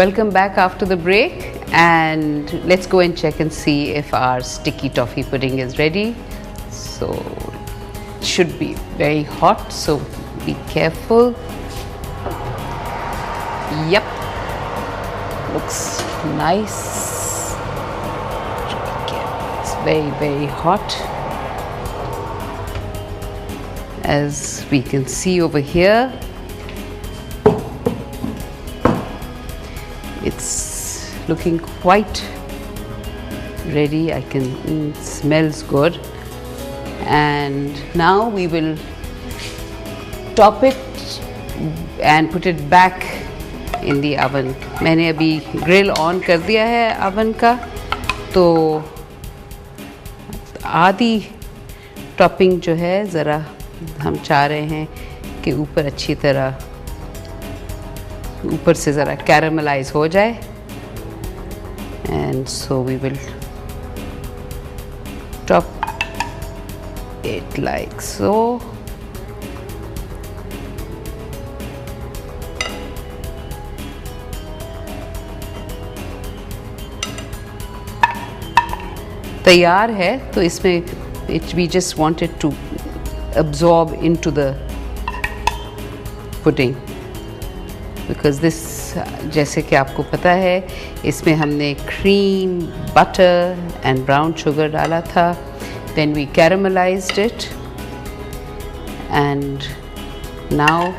Welcome back after the break, and let's go and check and see if our sticky toffee pudding is ready. So it should be very hot, so be careful. Yep, looks nice. It's very hot, as we can see over here. It's looking quite ready. I can smells good. And now we will top it and put it back in the oven. मैंने अभी grill on कर दिया है oven का, तो आधी topping जो है ज़रा हम चाह रहे हैं कि ऊपर अच्छी तरह ऊपर से ज़रा कैरामलाइज हो जाए. And so we will top it like so. तैयार है, तो इसमें it we just wanted to absorb into the pudding. Because this, जैसे कि आपको पता है, इसमें हमने cream, butter and brown sugar डाला था. Then we caramelized it, and now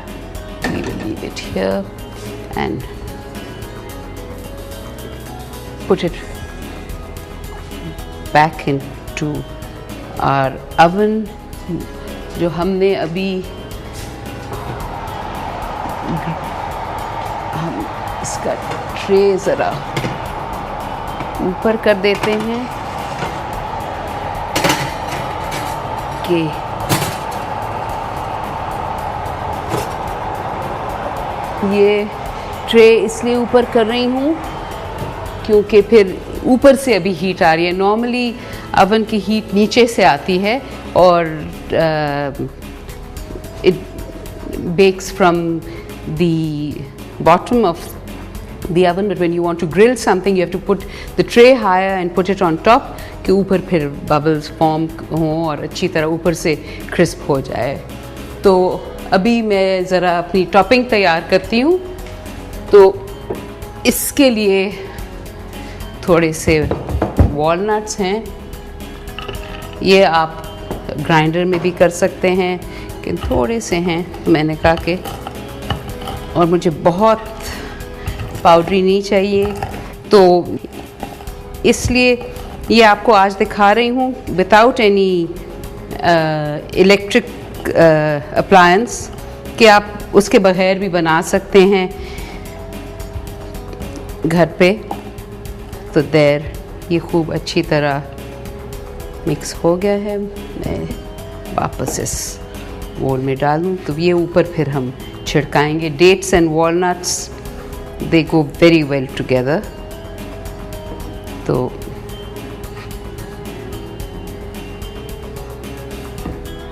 we will leave it here and put it back into our oven. जो हमने अभी हम इसका ट्रे ज़रा ऊपर कर देते हैं कि ये ट्रे इसलिए ऊपर कर रही हूँ क्योंकि फिर ऊपर से अभी हीट आ रही है. नॉर्मली अवन की हीट नीचे से आती है और it bakes from the bottom of the oven, but when you want to grill something you have to put the tray higher and put it on top कि ऊपर फिर bubbles form हों और अच्छी तरह ऊपर से crisp हो जाए. तो अभी मैं ज़रा अपनी टॉपिंग तैयार करती हूँ. तो इसके लिए थोड़े से वॉलनट्स हैं, ये आप ग्राइंडर में भी कर सकते हैं, लेकिन थोड़े से हैं मैंने कहा कि, और मुझे बहुत पाउडरी नहीं चाहिए, तो इसलिए ये आपको आज दिखा रही हूँ विदाउट एनी इलेक्ट्रिक अप्लायंस, कि आप उसके बगैर भी बना सकते हैं घर पे. तो देर ये खूब अच्छी तरह मिक्स हो गया है. मैं वापस इस बोल में डालूँ तो ये ऊपर फिर हम छिड़काएंगे. Dates and walnuts they go very well together. तो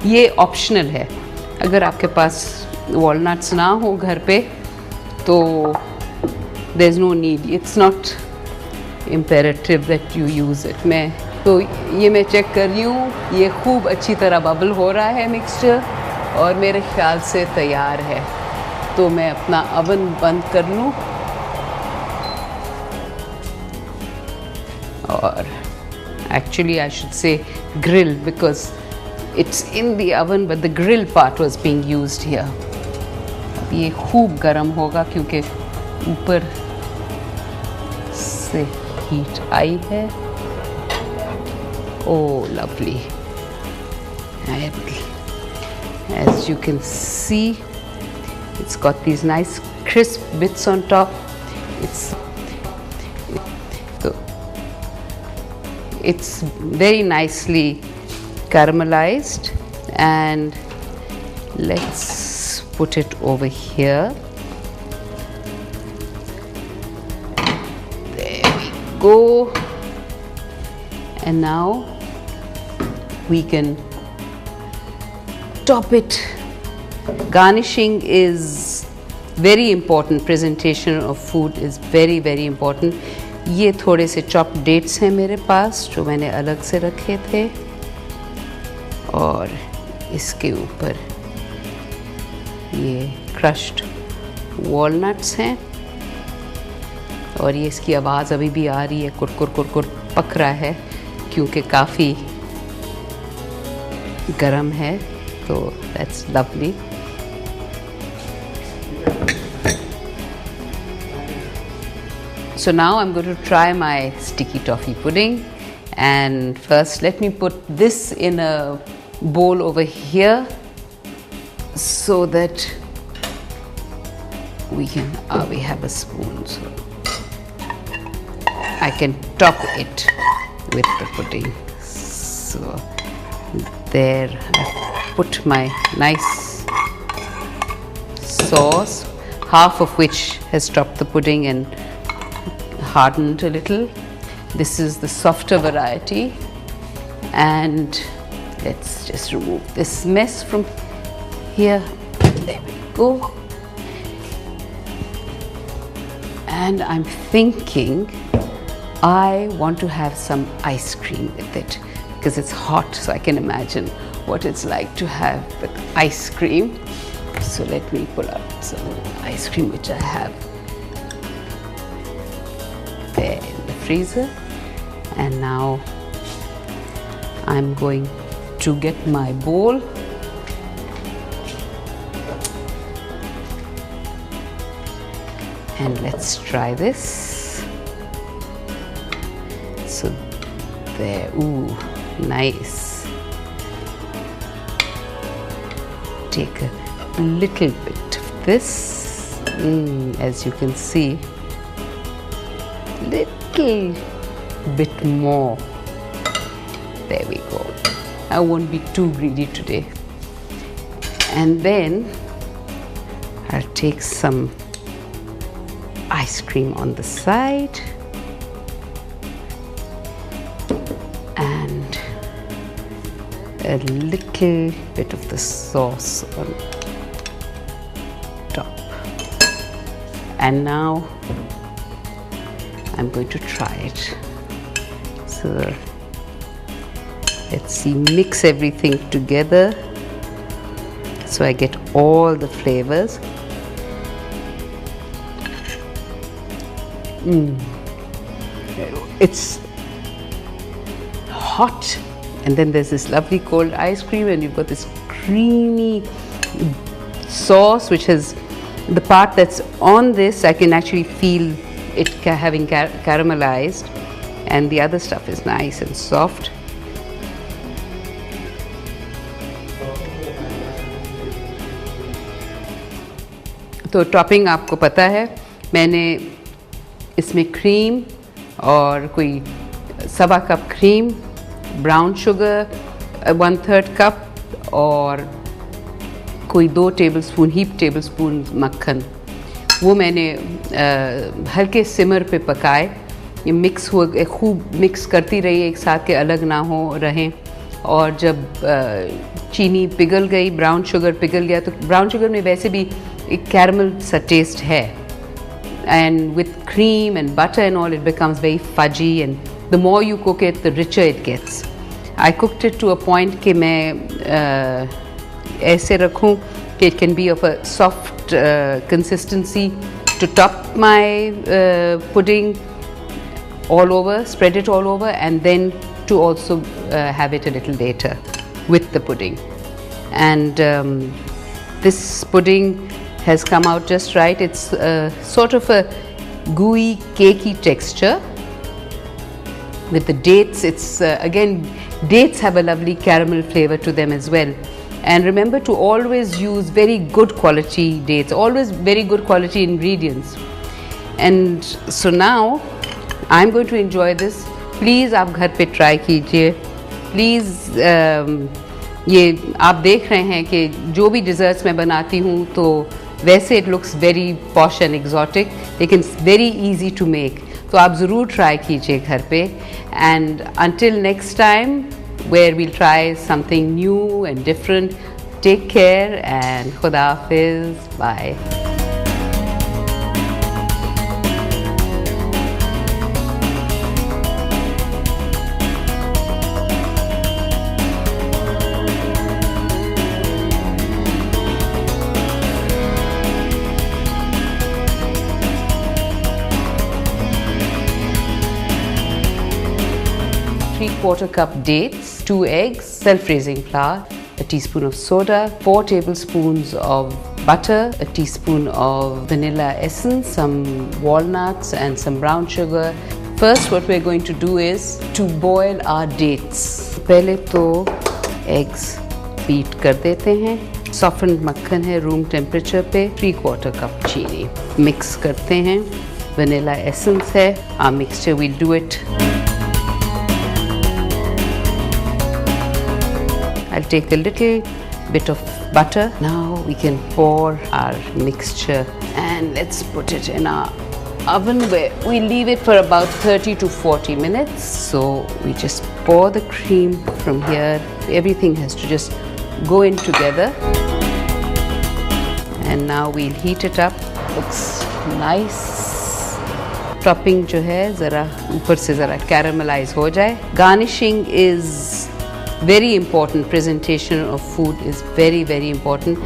ये ऑप्शनल है, अगर आपके पास वॉलनट्स ना हो घर पे तो there is no need, it's not imperative that you use it. तो ये मैं चेक कर रही हूँ, ये खूब अच्छी तरह बबल हो रहा है मिक्सचर, और मेरे ख्याल से तैयार है. तो मैं अपना अवन बंद कर लूँ, और actually I should say grill because it's in the oven but the grill part was being used here. अब ये खूब गर्म होगा क्योंकि ऊपर से हीट आई है. Oh, lovely. As you can see, it's got these nice crisp bits on top. It's very nicely caramelized, and let's put it over here. There we go. And now we can top it. Garnishing is Very important, presentation of food is very very important. ये थोड़े से chop dates हैं मेरे पास जो मैंने अलग से रखे थे, और इसके ऊपर ये क्रश्ड वॉलनट्स हैं, और ये इसकी आवाज़ अभी भी आ रही है, कुरकुर कुरकुर पक रहा है क्योंकि काफ़ी गरम है, तो that's lovely. So now I'm going to try my sticky toffee pudding, and first let me put this in a bowl over here so that we have a spoon, so I can top it with the pudding. So there I put my nice sauce, half of which has topped the pudding and hardened a little. This is the softer variety, and let's just remove this mess from here. There we go. And I'm thinking I want to have some ice cream with it because it's hot, so I can imagine what it's like to have with ice cream. So let me pull out some ice cream which I have there in the freezer, and now I'm going to get my bowl and let's try this. So there, ooh, nice. Take a little bit of this, as you can see, little bit more. There we go. I won't be too greedy today. And then I'll take some ice cream on the side and a little bit of the sauce on top. And now I'm going to try it. So let's see, mix everything together so I get all the flavors. It's hot, and then there's this lovely cold ice cream, and you've got this creamy sauce which has the part that's on this. I can actually feel it having caramelized, and the other stuff is nice and soft. तो topping आपको पता है, मैंने इसमें cream और कोई 1/4 cup cream, brown sugar 1/3 cup और कोई 2 टेबलस्पून हीप टेबलस्पून मक्खन, वो मैंने हल्के सिमर पे पकाए. ये मिक्स हुआ, खूब मिक्स करती रही एक साथ के अलग ना हो रहें. और जब चीनी पिघल गई, ब्राउन शुगर पिघल गया, तो ब्राउन शुगर में वैसे भी एक कैरमल सा टेस्ट है, and with cream and butter and all, it becomes very fudgy, and the more you cook it, the richer it gets. I cooked it to a point कि मैं ऐसे रखूं कि it can be of a soft consistency to top my pudding all over, spread it all over, and then to also have it a little later with the pudding. And this pudding has come out just right. It's sort of a gooey, cakey texture. With the dates, it's again, dates have a lovely caramel flavor to them as well. And remember to always use very good quality dates, always very good quality ingredients. And so now I'm going to enjoy this. Please आप घर पे try कीजिए. Please ये आप देख रहे हैं कि जो भी desserts मैं बनाती हूँ तो वैसे it looks very posh and exotic, लेकिन it's very easy to make. तो आप ज़रूर try कीजिए घर पे. And until next time, where we'll try something new and different, take care and Khuda Hafiz. Bye. 1/4 cup dates, 2 eggs, self-raising flour, a teaspoon of soda, 4 tablespoons of butter, a teaspoon of vanilla essence, some walnuts and some brown sugar. First what we're going to do is to boil our dates. पहले तो eggs beat कर देते हैं. Softened मक्खन है room temperature पे. 3/4 cup चीनी. Mix करते हैं. Vanilla essence है. Our mixture, we'll do it. I'll take a little bit of butter. Now we can pour our mixture and let's put it in our oven where we leave it for about 30 to 40 minutes. So we just pour the cream from here. Everything has to just go in together. And now we'll heat it up. Looks nice. Topping जो है ज़रा ऊपर से ज़रा caramelize हो जाए. Garnishing is very important. Presentation of food is very, very important.